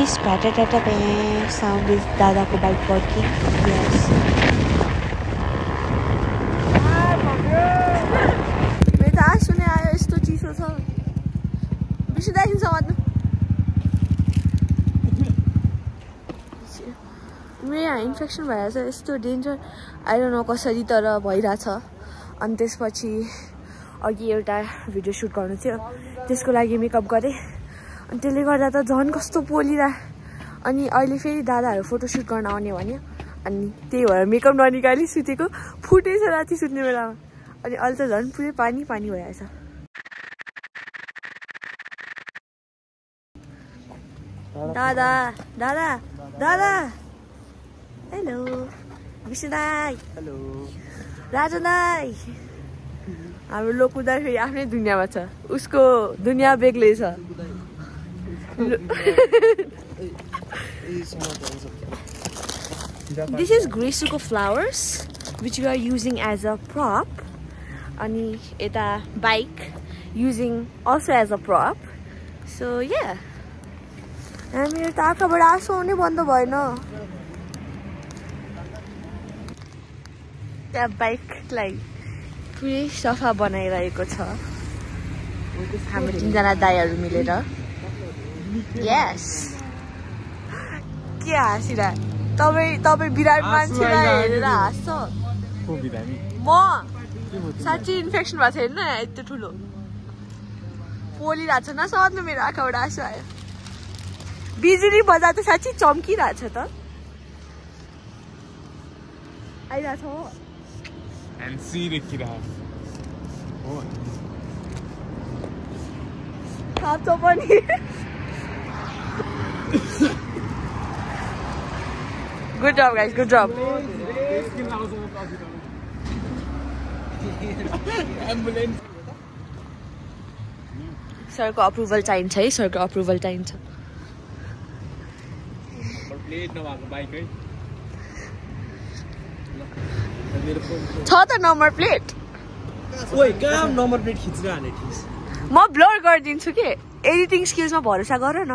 Yes, patata sound is Dadaको bike parking. Yes. मेरो त आँसु नै आयो यस्तो चिसो छ बेसी देखिन्छ भन्नु मेरो यहाँ इन्फेक्सन भएर चाहिँ यस्तो डेन्जर आई डोन्ट नो कसरी तर भइरहेछ अनि त्यसपछि अघि एउटा भिडियो सुट गर्नु थियो त्यसको लागि मेकअप गरेँ अनि त्यसले गर्दा त झन् कस्तो पोलिरा अनि अहिले फेरि दादाहरू फोटोसुट गर्न आउने भन्यो अनि त्यही भएर मेकअप ननिकाली सुतेको फुटेछ राति सुत्ने बेलामा अनि अहिले त झन् पुरै पानी पानी भइरहेछ दादा दादा दादा हेलो विष्णु दाई हेलो राजन दाई हाम्रो लोकुदा फेरि आफ्नै दुनियाँमा छ उसको दुनियाँ बेग्लै छ This is Grisuko flowers which we are using as a prop ani eta bike using also as a prop so yeah मेरो त आँखाबाट आँसु आउनै बन्द भएन त्यहाँ बाइकलाई पुरै सफा बनाइरहेको छ हाम्रो 3 जना दाइहरू मिलेर यस के हाँसिरा तपाईँ बिराट मान्छेलाई हेरेर हाँस्छ म साँच्चै इन्फेक्सन भएको छैन यत्रो ठुलो पोलिरहेको छ नसक्नु मेरो आँखाबाट आँसु आयो बिजुली बजार त साँच्चै चम्किरहेछ त आइरहेछ हो थाप्छ पनि Good job, guys. Good job. सरको अप्रुभल चाहिन्छ है सरको अप्रुभल चाहिन्छ छ त नम्बर प्लेट ओइ कहाँ नम्बर प्लेट खिचेर हाने थिस म ब्लर गरिदिन्छु के एडिटिङ स्किल्समा भरोसा गर न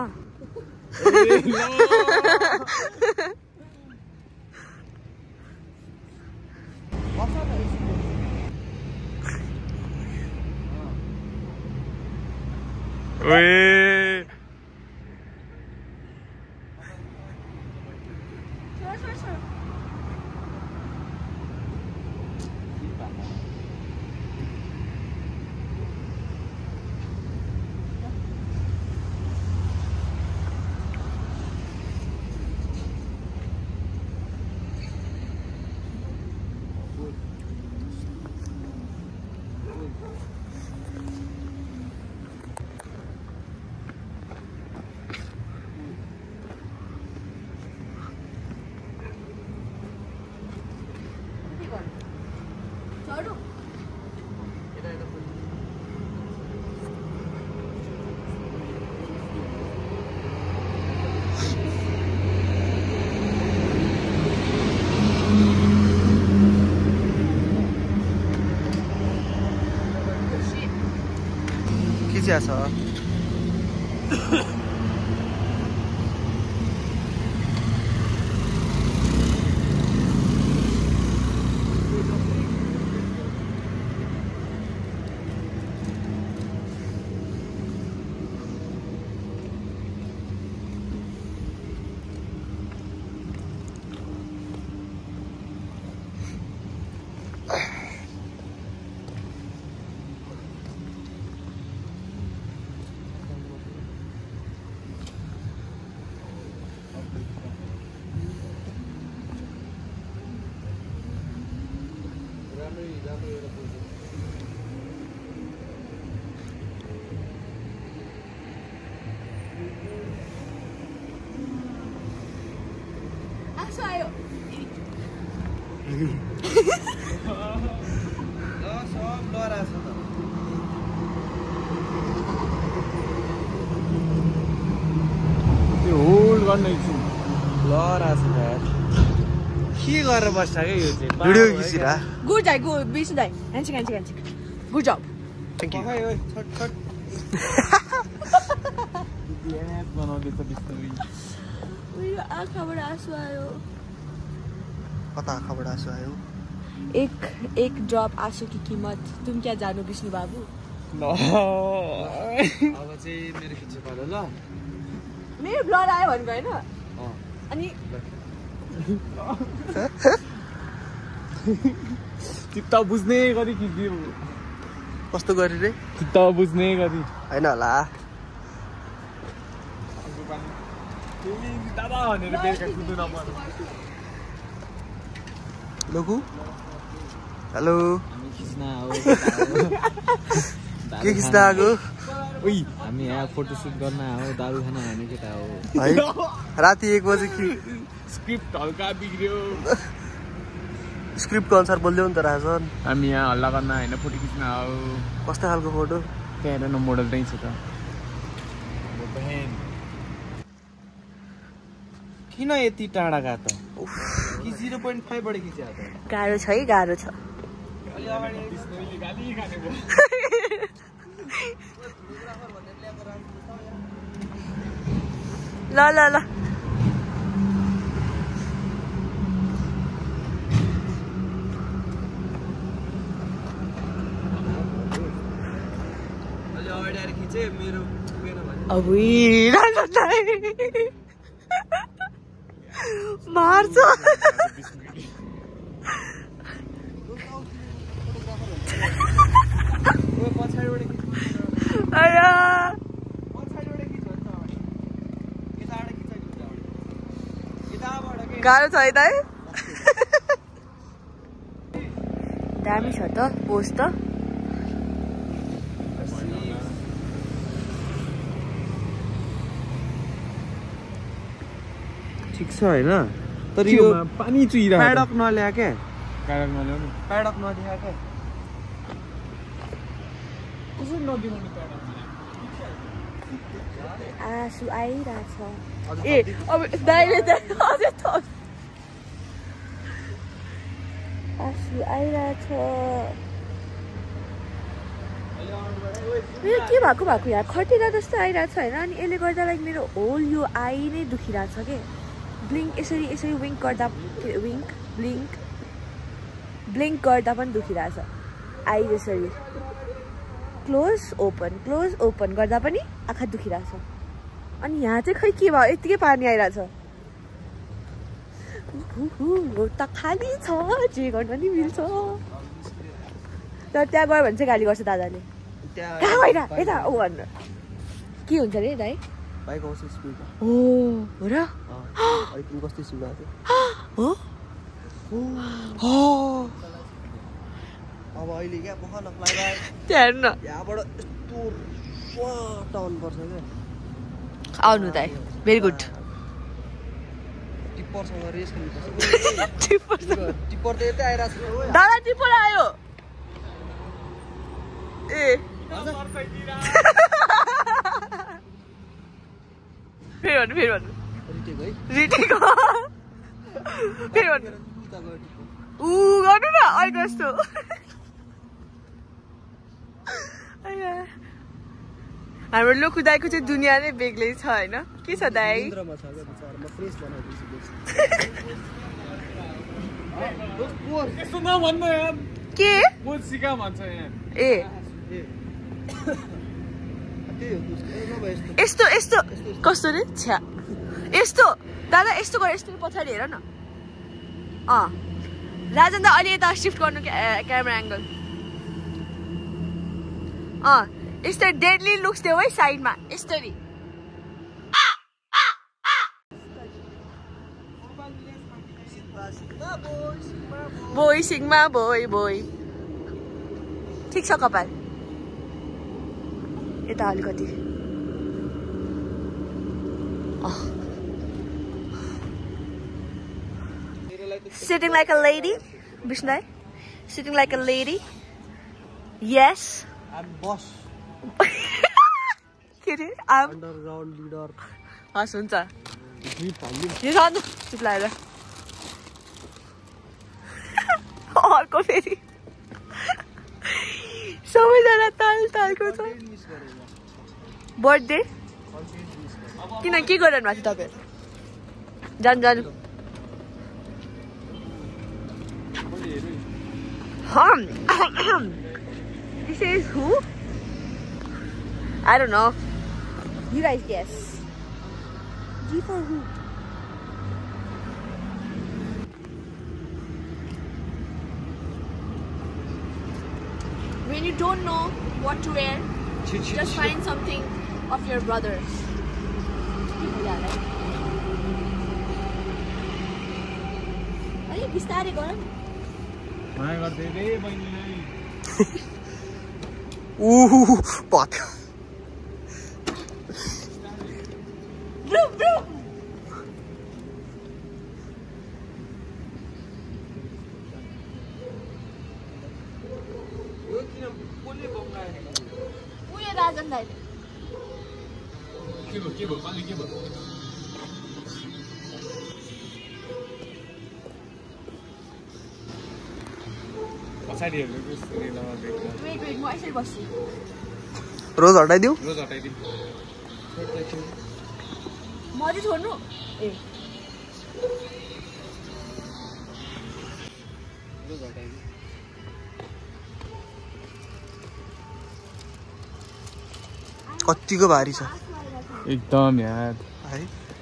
Wait. खिचिया छ के गरेर बस्छ के यो चाहिँ भिडियो खिचिरा गुड दाइ गुड बिसु दाइ ह्यान्डसेक गुड जब थ्यांक यू बनाउँदै छ बिस्तारै मेरो आँखाबाट आँसु आयो। कता आँखाबाट आँसु आयो? एक ड्रप आंसू की कीमत तुम क्या जानो विष्णु बाबू। अब चाहिँ मेरो खिच्नु पर्यो ल। मेरो ब्लड आयो भनेको हैन अनि चित्त बुझ्ने गरी खिच्दियो। कस्तो गरी रे? चित्त बुझ्ने गरी हैन होला। दादा भनेर बेलुका कुद्नु नपर्नु। लोकु हेलो हामी खिच्न आऊ। के खिच्न आएको? ओइ हामी यहाँ फोटोसुट गर्न आऊ, दारु खान हाने केटा हो है। राति 1 बजे कि स्क्रिप्ट हल्का बिग्रियो। स्क्रिप्टको अनुसार बोल्दै नि त राजन। हामी यहाँ हल्ला गर्न हैन, फोटो खिच्न आऊ। कस्तो खालको फोटो? त्यहाँ हेर न मोडल त्यही छ त। किन यति टाढा गयो त? कि 0.5 बाट खिच्या त? गाह्रो छ है, गाह्रो छ। अलि अगाडि त्यसले गाली खाने भयो। ल ल ल अलि अगाडि आएर खिचे मेरो भने। अबुई मार्छ। गाह्रो छ है त। दामी छ त पोस्ट त। ठिक छ हैन? तर यो पानी चुइरा प्याडक नल्या के? प्याडक नल्याउनु। प्याडक नदिया के? कसरी नदिनु प्याडक? आँसु आइरहेछ। ए अब दाइले त अझै थप आँसु आइरहेछ। मेरो के भएको यहाँ खटिरा जस्तो आइरहेछ होइन। अनि यसले गर्दा लाइक मेरो होल यो आई नै दुखिरहेछ के। ब्लिङ्क यसरी विङ्क गर्दा ब्लिङ्क गर्दा पनि दुखिरहेछ। आई यसरी क्लोज ओपन गर्दा पनि आँखा दुखिरहेछ। अनि यहाँ चाहिँ खै के भयो, यत्तिकै पानी आइरहेछ। त खाली छ, जे गर्न नि मिल्छ। तर त्यहाँ गयो भने चाहिँ गाली गर्छ दादाले। कहाँ गएर यता ऊ भन्न के हुन्छ अरे दाइ? बाइक आउँछ स्पिड। हो र? अहिले कस्तो स्पिड आएको हो? अब अहिले क्या भन फ्लाइबाई त्यहाँ हेर्नु न, यहाँबाट यस्तो टाउन पर्छ क्या। आउनु दाइ, भेरी गुड। टिप्परसँग रेस खेल्नुपर्छ। टिप्पर त यतै आइरहेको छ। दादा टिप्पर आयो। ए फेरि भन्नु रिटेको फेरि भन्नु ऊ गर्नु न अहिले जस्तो। हाम्रो लोकु दाइको चाहिँ दुनियाँ नै बेग्लै छ होइन? के छ दाइ? के ए यस्तो यस्तो कस्तो रे छ्या यस्तो दादा यस्तो गर, यस्तो पछाडि हेर न। राजन दा अलि यता सिफ्ट गर्नु क्यामेरा एङ्गल। यस्तो डेडली लुक्स देऊ है साइडमा यसरी। बोय सिग्मा बोय ठिक छ कपाल यता अलिकति। Sitting like a lady, Bishnai. Sitting like a lady. Yes. I'm boss. Kidding? I'm underground leader. हुन्छ यो सानो चिप्लाएर अर्को फेरि सबैजना तालको छ। बर्थडे किन के गरिरहनु भएको थियो तपाईँ? जान जान This is who? I don't know. You guys guess. G for who? When you don't know what to wear, just find something of your brothers. बिस्तारै गर माया गर्दै रे बहिनीलाई पाथ्यो यो किन कसले बम्लाएको उयो राजन दाइले के भयो पानी के भयो पछाडि हेर्नु कसरी नदेख्नु वेट म यसरी बस्छु रोज हटाइदिऊ रोज हटाइदिऊ म चाहिँ छोड्नु ए रोज हटाइदिऊ कतिको भारी छ एकदम यार है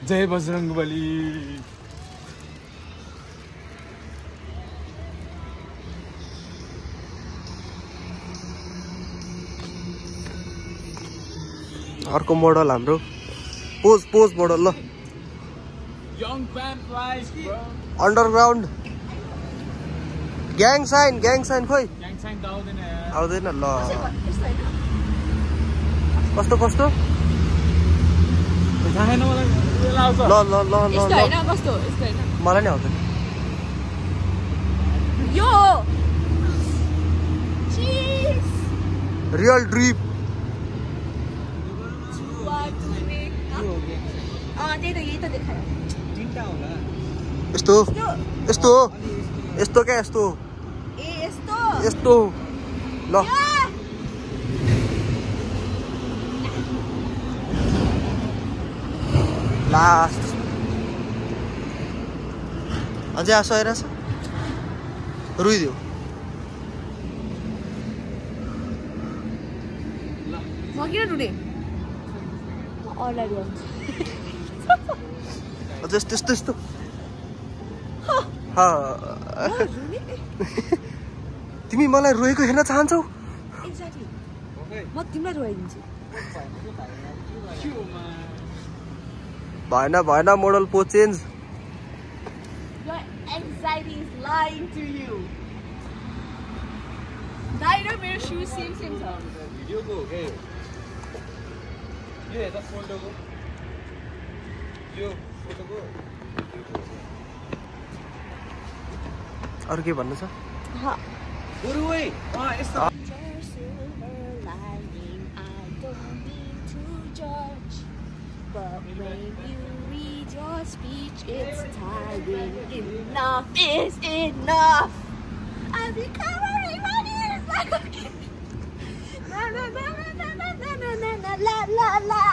जय बजरंगबली अर्को मोडल हाम्रो पोज मोडल ल young fan price underground gang sign खोइ ग्याङ साइन त आउँदैन यार आउँदैन ल यस्तो हैन कस्तो थाहा छैन मलाई आउँछ ल यस्तो हैन कस्तो यस्तो हैन मलाई नै आउँदैन यो चीज रियल ड्रिप त्यही त यही त देखायो तीनटा होला यस्तो क्या यस्तो ए यस्तो ल लास्ट अझै आसो आइरहेछ रुइदियो म किन रुने अरूलाई रुन्छ अझ यस्तो तिमी मलाई रोएको हेर्न चाहन्छौ एक्ज्याक्टली म तिमीलाई रोइदिन्छु भएन मोडल पो change Your anxiety is lying to you. दाइरो मेरो shoes same छ भिडियोको हो के यो हेर्दा फोटोको यो फोटोको अरू के भन्नु छ गुरु ओइ यस्तो But when you read your speech, it's tiring. Enough is enough. I'll be covering my ears like a kid. La la la la la la la la la la.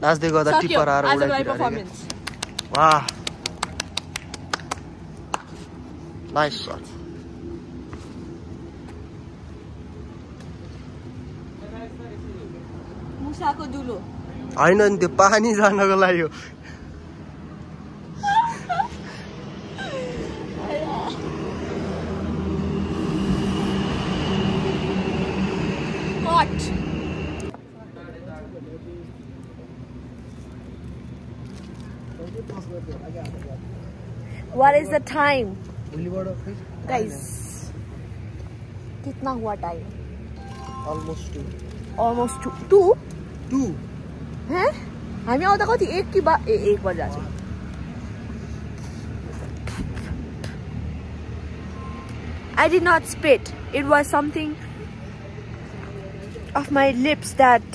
नाच्दै गर्दा टिप्पर आएर उडाइदिरहेको वाह नाइस शट मुसाको दुलो हैन नि त्यो पानी जानको लागि हो Hot. What is the time? Guys, कितना हुआ टाइम? Almost two. Two. हैं? हामी आउँदा कति एक कि बा एक बजा छ. I did not spit. It was something of my lips that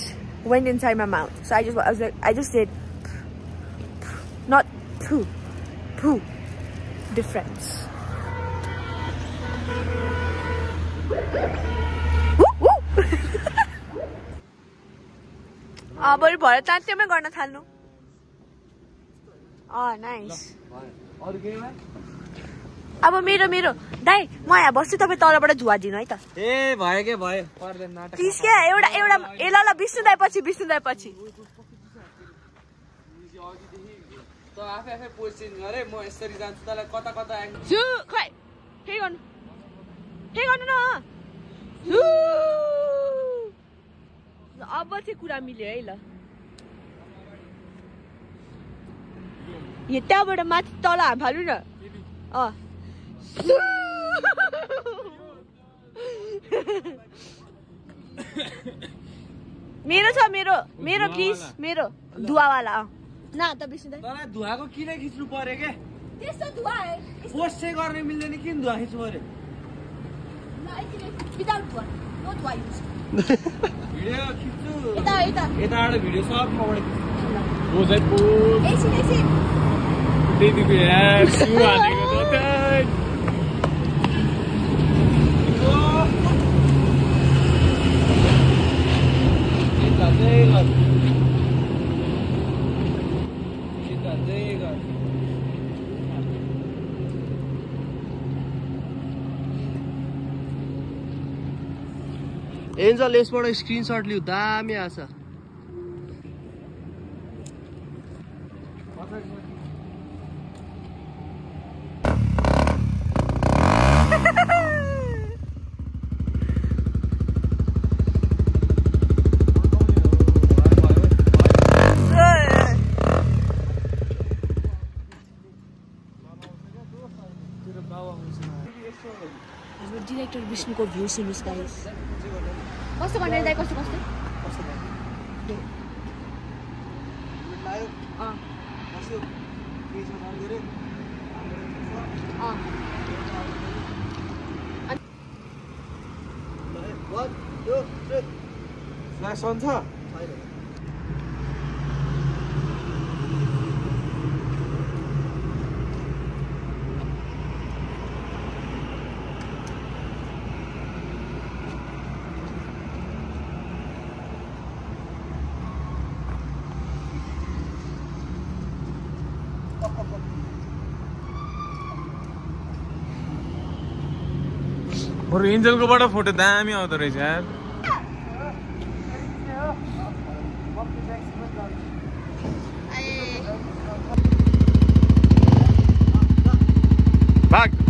went inside my mouth. So I just did not poo. Difference. बरु भरतनाट्यमै गर्न थाल्नु नाइस अरु केमा अब मेरो दाइ म यहाँ बस्छु तपाईँ तलबाट धुवा दिनु है त ए भयो के भयो पर्दैन नाटक प्लिज क्या एउटा ए ल विष्णु दाइ पछि त आफै पोजिसन गरे म यसरी जान्छु तलाई कता खै के गर्नु न अब चाहिँ कुरा मिल्यो है ल यहाँ त्यहाँबाट माथि तल हाल्नु न मेरो छ मेरो प्लिज मेरो धुवावाला न त बिर्सिँदैन तँलाई धुवाको किन खिच्नु पर्यो के त्यस्तो धुवा पोस्ट चाहिँ गर्ने मिल्दैन किन धुवा खिच्नु पर्यो भिडियो खिच्छु यताबाट भिडियो सब मबाट एन्जल यसबाट स्क्रिनशट लिऊ दामी आछ डिरेक्टर विष्णुको भ्यू सुन्नुहोस् गाइस कस्तो भनेर दाइ कस्तो फ्ल्यास अन छ बरु एन्जलकोबाट फोटो दामी आउँदो रहेछ यार भाग